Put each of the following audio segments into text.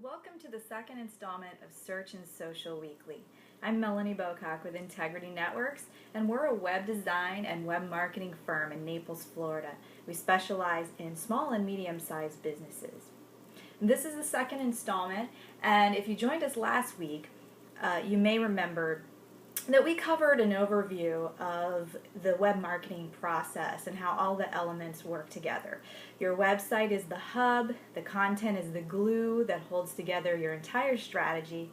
Welcome to the second installment of Search and Social Weekly. I'm Melanie Bocock with IntegrityNETworx, and we're a web design and web marketing firm in Naples, Florida. We specialize in small and medium-sized businesses. This is the second installment, and if you joined us last week, you may remember that we covered an overview of the web marketing process and how all the elements work together. Your website is the hub, the content is the glue that holds together your entire strategy,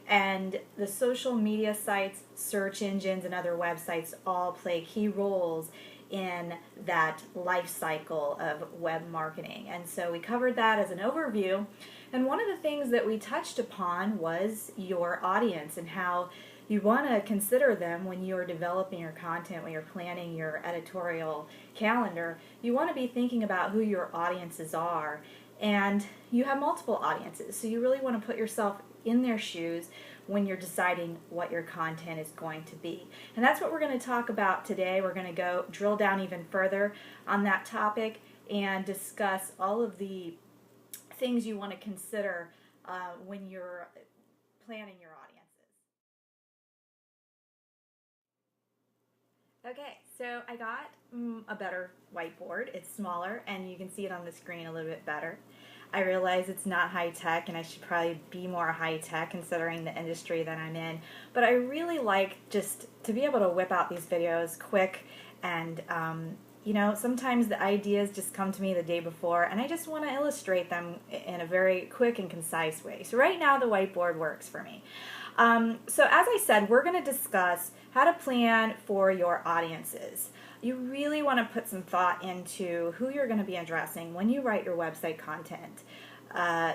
and the social media sites, search engines, and other websites all play key roles in that life cycle of web marketing. And so we covered that as an overview, and one of the things that we touched upon was your audience and how you want to consider them when you're developing your content, when you're planning your editorial calendar. You want to be thinking about who your audiences are, and you have multiple audiences, so you really want to put yourself in their shoes when you're deciding what your content is going to be. And that's what we're going to talk about today. We're going to go drill down even further on that topic and discuss all of the things you want to consider when you're planning your audience. Okay, so I got a better whiteboard. It's smaller and you can see it on the screen a little bit better. I realize it's not high tech and I should probably be more high tech considering the industry that I'm in, but I really like just to be able to whip out these videos quick and sometimes the ideas just come to me the day before and I just want to illustrate them in a very quick and concise way. So right now the whiteboard works for me. So as I said, we're going to discuss how to plan for your audiences. You really want to put some thought into who you're going to be addressing when you write your website content.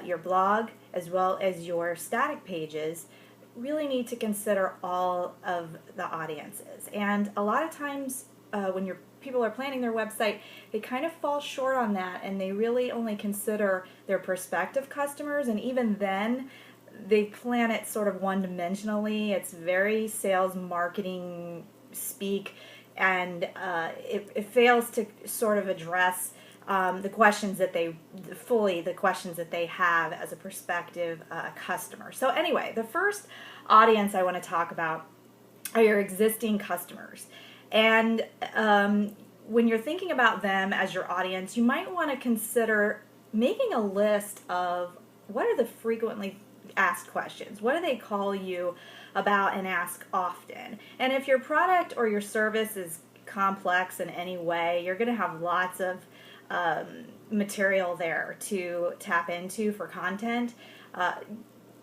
Your blog as well as your static pages really need to consider all of the audiences. And a lot of times when people are planning their website, they kind of fall short on that and they really only consider their prospective customers, and even then they plan it sort of one-dimensionally. It's very sales marketing speak, and it fails to sort of address the questions that they have as a prospective customer. So anyway, the first audience I want to talk about are your existing customers. And when you're thinking about them as your audience, you might want to consider making a list of what are the frequently asked questions. What do they call you about and ask often? And if your product or your service is complex in any way, you're going to have lots of material there to tap into for content.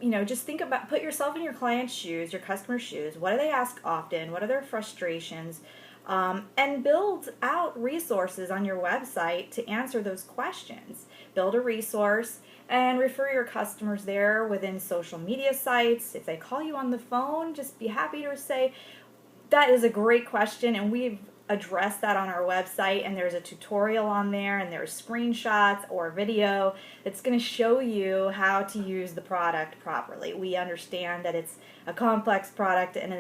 Just put yourself in your client's shoes, your customer's shoes. What do they ask often? What are their frustrations? And build out resources on your website to answer those questions. Build a resource and refer your customers there within social media sites. If they call you on the phone, just be happy to say, that is a great question, and we've addressed that on our website, and there's a tutorial on there, and there's screenshots or video that's going to show you how to use the product properly. We understand that it's a complex product and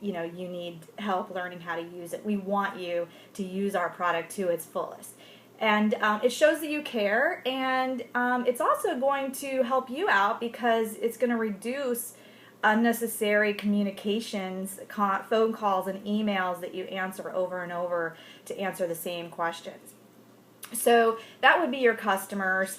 you need help learning how to use it. We want you to use our product to its fullest. And it shows that you care, and it's also going to help you out because it's going to reduce unnecessary communications, phone calls and emails that you answer over and over to answer the same questions. So that would be your customers.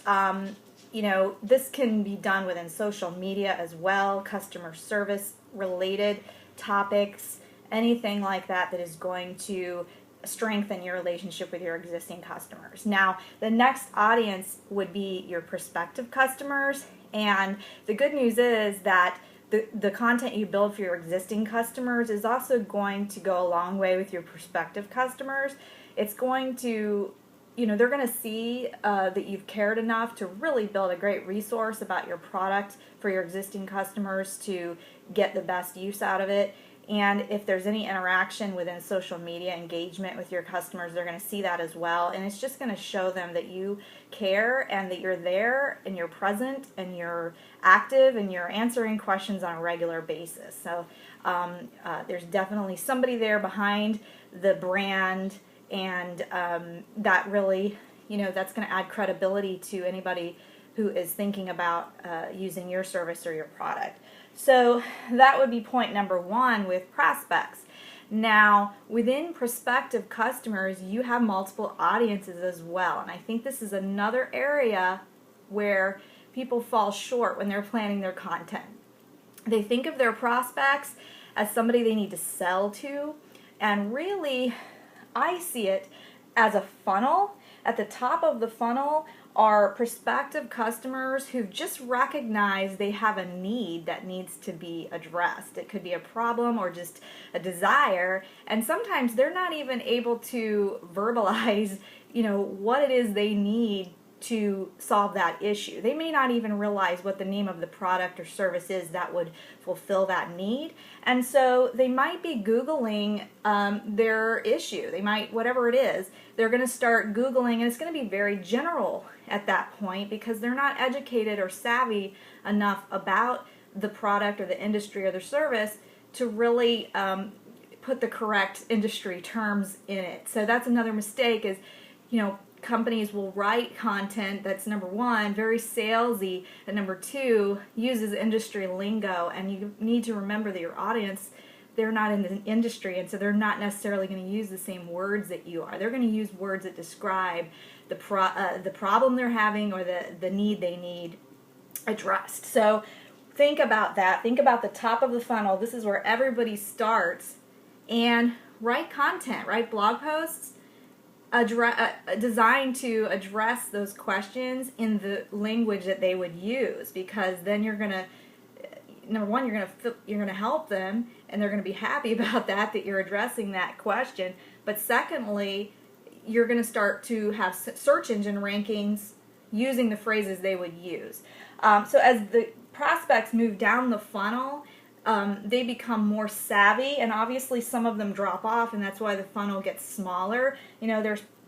This can be done within social media as well, customer service related topics, anything like that is going to strengthen your relationship with your existing customers. Now, the next audience would be your prospective customers, and the good news is that the content you build for your existing customers is also going to go a long way with your prospective customers. It's going to, they're going to see that you've cared enough to really build a great resource about your product for your existing customers to get the best use out of it. And if there's any interaction within social media engagement with your customers, they're going to see that as well. And it's just going to show them that you care and that you're there and you're present and you're active and you're answering questions on a regular basis. So there's definitely somebody there behind the brand, and that really, that's going to add credibility to anybody who is thinking about using your service or your product. So that would be point number one with prospects. Now, within prospective customers, you have multiple audiences as well. And I think this is another area where people fall short when they're planning their content. They think of their prospects as somebody they need to sell to, and really, I see it as a funnel. At the top of the funnel are prospective customers who've just recognized they have a need that needs to be addressed. It could be a problem or just a desire, and sometimes they're not even able to verbalize, what it is they need to solve that issue. They may not even realize what the name of the product or service is that would fulfill that need. And so they might be Googling their issue. They might, whatever it is, they're going to start Googling, and it's going to be very general at that point because they're not educated or savvy enough about the product or the industry or the service to really put the correct industry terms in it. So that's another mistake is, companies will write content that's, number one, very salesy, and number two, uses industry lingo. And you need to remember that your audience, they're not in the industry, and so they're not necessarily going to use the same words that you are. They're going to use words that describe the problem they're having or the need they need addressed. So think about that. Think about the top of the funnel. This is where everybody starts. And write content, write blog posts, designed to address those questions in the language that they would use, because then you're gonna, number one, you're gonna help them, and they're gonna be happy about that you're addressing that question. But secondly, you're gonna start to have search engine rankings using the phrases they would use. So as the prospects move down the funnel, they become more savvy, and obviously some of them drop off, and that's why the funnel gets smaller.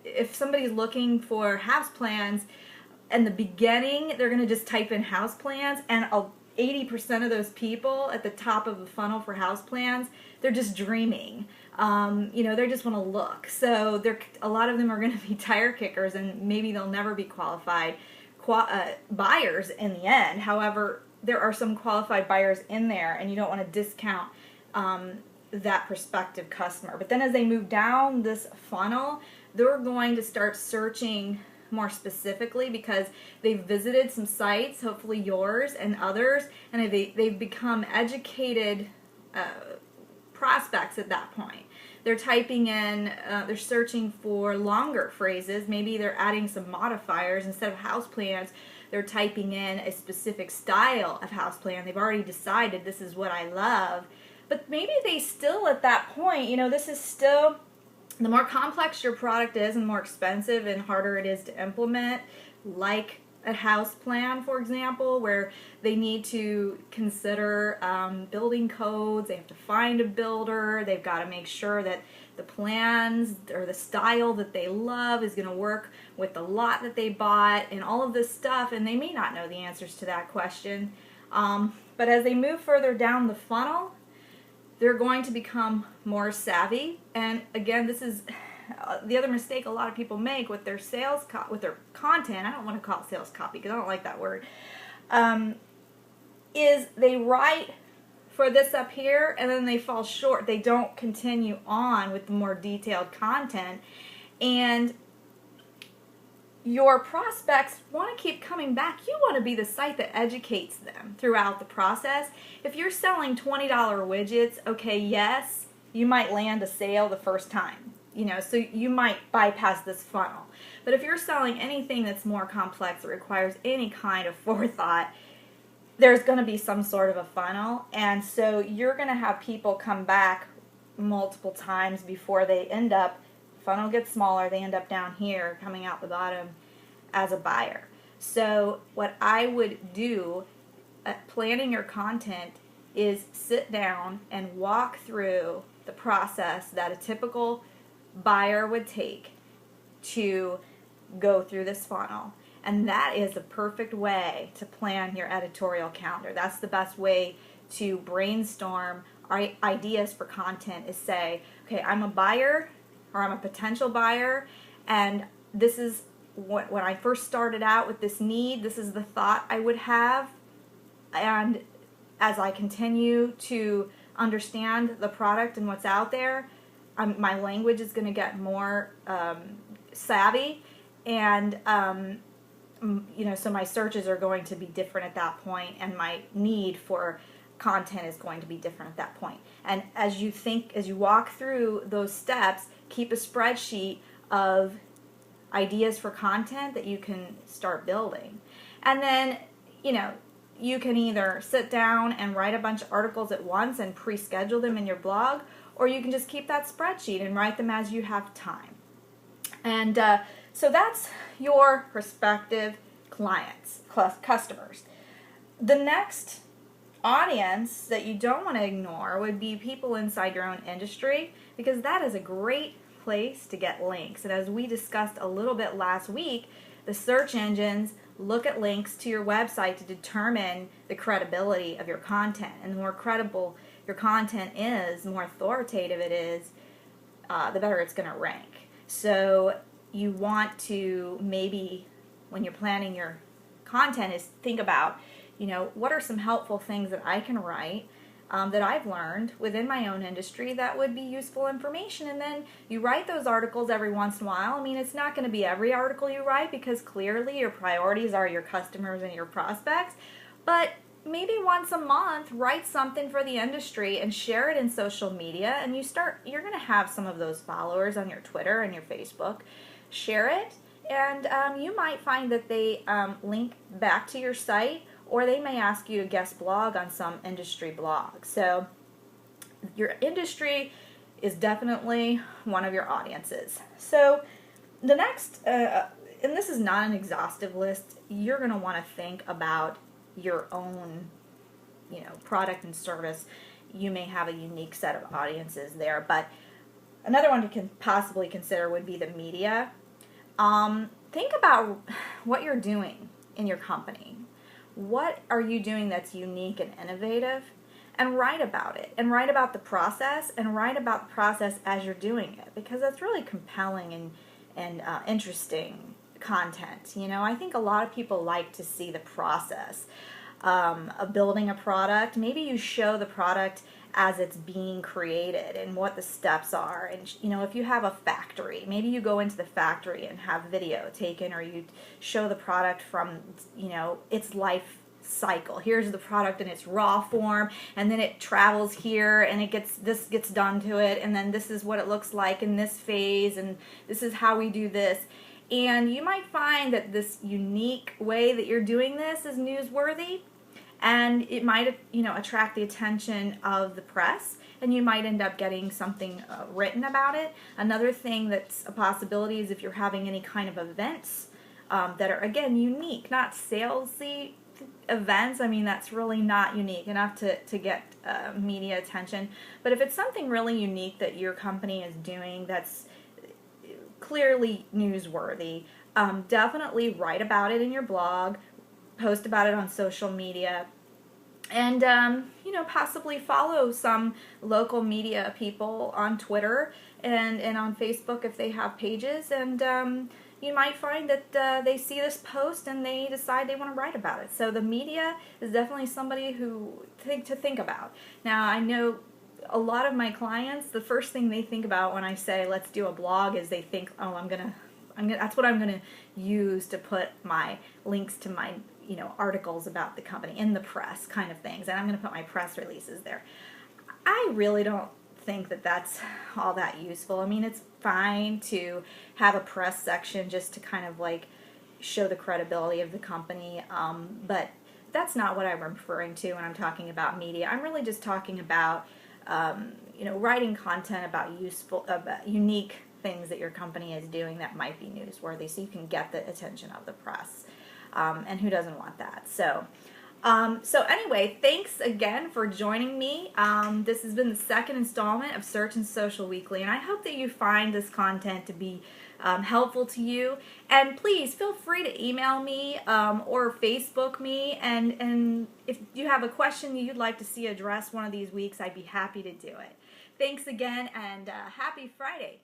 If somebody's looking for house plans, in the beginning, they're going to just type in house plans, and 80% of those people at the top of the funnel for house plans, they're just dreaming. They just want to look. So a lot of them are going to be tire kickers, and maybe they'll never be qualified buyers in the end. However, there are some qualified buyers in there, and you don't want to discount that prospective customer. But then as they move down this funnel, they're going to start searching more specifically because they've visited some sites, hopefully yours and others, and they've become educated prospects at that point. They're typing in, they're searching for longer phrases. Maybe they're adding some modifiers instead of houseplants. They're typing in a specific style of houseplant. They've already decided this is what I love. But maybe they still, at that point, this is still, the more complex your product is and the more expensive and harder it is to implement, like a house plan, for example, where they need to consider building codes, they have to find a builder, they've got to make sure that the plans or the style that they love is going to work with the lot that they bought and all of this stuff, and they may not know the answers to that question. But as they move further down the funnel, they're going to become more savvy. And again, this is the other mistake a lot of people make with their with their content. I don't want to call it sales copy because I don't like that word. Is they write for this up here and then they fall short. They don't continue on with the more detailed content, and your prospects want to keep coming back. You want to be the site that educates them throughout the process. If you're selling $20 widgets, okay, yes, you might land a sale the first time, so you might bypass this funnel. But if you're selling anything that's more complex, that requires any kind of forethought, there's going to be some sort of a funnel, and so you're going to have people come back multiple times before they end up, funnel gets smaller, they end up down here coming out the bottom as a buyer. So what I would do at planning your content is sit down and walk through the process that a typical buyer would take to go through this funnel. And that is the perfect way to plan your editorial calendar. That's the best way to brainstorm ideas for content, is say, okay, I'm a buyer or I'm a potential buyer, and this is when I first started out with this need, this is the thought I would have. And as I continue to understand the product and what's out there, my language is going to get more savvy, and so my searches are going to be different at that point, and my need for content is going to be different at that point. And as you walk through those steps, keep a spreadsheet of ideas for content that you can start building. And then, you can either sit down and write a bunch of articles at once and pre-schedule them in your blog, or you can just keep that spreadsheet and write them as you have time. And so that's your prospective clients, customers. The next audience that you don't want to ignore would be people inside your own industry, because that is a great place to get links. And as we discussed a little bit last week, the search engines look at links to your website to determine the credibility of your content. And the more credible your content is, the more authoritative it is, the better it's going to rank. So you want to, maybe when you're planning your content, is think about, what are some helpful things that I can write that I've learned within my own industry that would be useful information. And then you write those articles every once in a while. I mean, it's not going to be every article you write, because clearly your priorities are your customers and your prospects. But maybe once a month, write something for the industry and share it in social media. And you're going to have some of those followers on your Twitter and your Facebook. Share it, and you might find that they link back to your site, or they may ask you to guest blog on some industry blog. So your industry is definitely one of your audiences. So the next, and this is not an exhaustive list, you're going to want to think about your own, product and service. You may have a unique set of audiences there, but another one to possibly consider would be the media. Think about what you're doing in your company. What are you doing that's unique and innovative? And write about it. And write about the process. And write about the process as you're doing it. Because that's really compelling and interesting content. I think a lot of people like to see the process of building a product. Maybe you show the product as it's being created and what the steps are. And if you have a factory, maybe you go into the factory and have video taken, or you show the product from its life cycle. Here's the product in its raw form, and then it travels here, and this gets done to it, and then this is what it looks like in this phase, and this is how we do this. And you might find that this unique way that you're doing this is newsworthy, and it might, attract the attention of the press, and you might end up getting something written about it. Another thing that's a possibility is if you're having any kind of events that are, again, unique, not salesy events. I mean, that's really not unique enough to get media attention. But if it's something really unique that your company is doing that's clearly newsworthy, definitely write about it in your blog, post about it on social media, and possibly follow some local media people on Twitter and on Facebook if they have pages, and you might find that they see this post and they decide they want to write about it. So the media is definitely somebody who to think about. Now, I know a lot of my clients, the first thing they think about when I say let's do a blog is they think, oh, that's what I'm gonna use to put my links to my articles about the company in the press kind of things, and I'm gonna put my press releases there. I really don't think that that's all that useful. I mean, it's fine to have a press section just to kind of like show the credibility of the company, but that's not what I'm referring to when I'm talking about media. I'm really just talking about writing content about unique things that your company is doing that might be newsworthy, so you can get the attention of the press. And who doesn't want that? So anyway, thanks again for joining me. This has been the second installment of Search and Social Weekly, and I hope that you find this content to be helpful to you. And please feel free to email me or Facebook me, and if you have a question you'd like to see addressed one of these weeks, I'd be happy to do it. Thanks again, and happy Friday.